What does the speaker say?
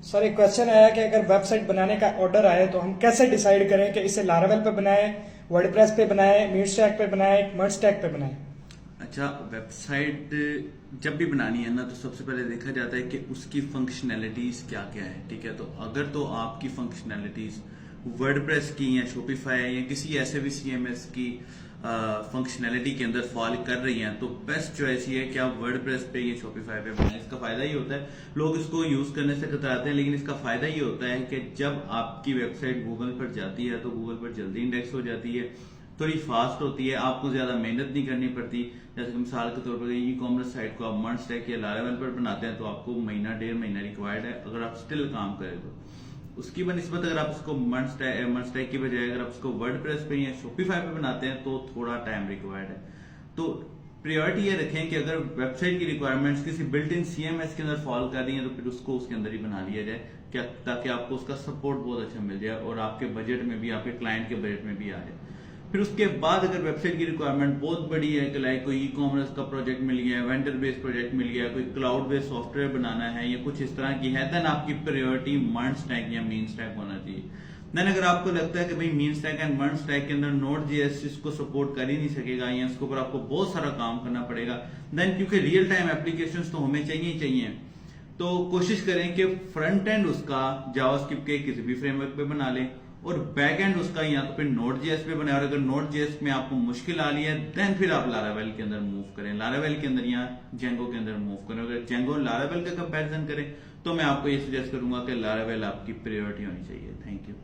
Sir एक question आया कि अगर वेबसाइट बनाने का ऑर्डर आए तो हम कैसे डिसाइड करें कि इसे लारावेल पे बनाएं, वर्डप्रेस पे बनाएं, मीटस्टैक पे बनाएं, मर्जस्टैक पे बनाएं। अच्छा, वेबसाइट जब भी बनानी है ना तो सबसे पहले देखा जाता है कि उसकी फंक्शनैलिटीज क्या क्या है। ठीक है, तो अगर तो आपकी फंक्शनैलिटीज वर्डप्रेस की या शॉपिफाई या किसी ऐसे भी सीएमएस की फंक्शनैलिटी के अंदर फॉल कर रही हैं तो बेस्ट चॉइस ये है कि आप वर्डप्रेस पे या शॉपिफाई पे बनाएं। इसका फायदा ये होता है, लोग इसको यूज करने से कतराते हैं, लेकिन इसका फायदा ये होता है कि जब आपकी वेबसाइट गूगल पर जाती है तो गूगल पर जल्दी इंडेक्स हो जाती है, थोड़ी फास्ट होती है, आपको ज्यादा मेहनत नहीं करनी पड़ती। जैसे कि मिसाल के तौर पर ई कॉमर्स साइट को आप मर्जस्टैक या लारावेल पर बनाते हैं तो आपको महीना 1.5 महीना रिक्वायर्ड है अगर आप स्टिल काम करें तो। उसकी बनस्बत अगर आप उसको मर्जस्टैक की बजाय अगर आप उसको वर्डप्रेस पे या शॉपिफाई पे बनाते हैं तो थोड़ा टाइम रिक्वायर्ड है। तो प्रायोरिटी ये रखें कि अगर वेबसाइट की रिक्वायरमेंट्स किसी बिल्ट इन सीएमएस के अंदर फॉलो कर रही है तो फिर उसको उसके अंदर ही बना लिया जाए, क्या ताकि आपको उसका सपोर्ट बहुत अच्छा मिल जाए और आपके बजट में भी, आपके क्लाइंट के बजट में भी आ जाए। फिर उसके बाद अगर वेबसाइट की रिक्वायरमेंट बहुत बड़ी है कि लाइक कोई ई कॉमर्स का प्रोजेक्ट मिल गया है, वेंडर बेस्ड प्रोजेक्ट मिल गया है, कोई क्लाउड बेस्ड सॉफ्टवेयर बनाना है या कुछ इस तरह की है, देन आपकी प्रायोरिटी मर्जस्टैक या मीनस्टैक होना चाहिए। देन अगर आपको लगता है कि भाई मीनस्टैक एंड मर्जस्टैक के अंदर नोड जेएस इसको सपोर्ट कर ही नहीं सकेगा या इसके ऊपर आपको बहुत सारा काम करना पड़ेगा, देन क्योंकि रियल टाइम एप्लीकेशंस तो हमें चाहिए ही चाहिए, तो कोशिश करें कि फ्रंट एंड उसका जावास्क्रिप्ट के किसी भी फ्रेमवर्क पे बना लें और बैक एंड उसका या तो फिर नोड जेएस पे बनाए। और अगर नोड जेएस में आपको मुश्किल आ रही है देन फिर आप लारावेल के अंदर मूव करें, लारावेल के अंदर या जेंगो के अंदर मूव करें। अगर जेंगो लारावेल का कंपैरिजन करें तो मैं आपको ये सजेस्ट करूंगा कि लारावेल आपकी प्रायोरिटी होनी चाहिए। Thank you.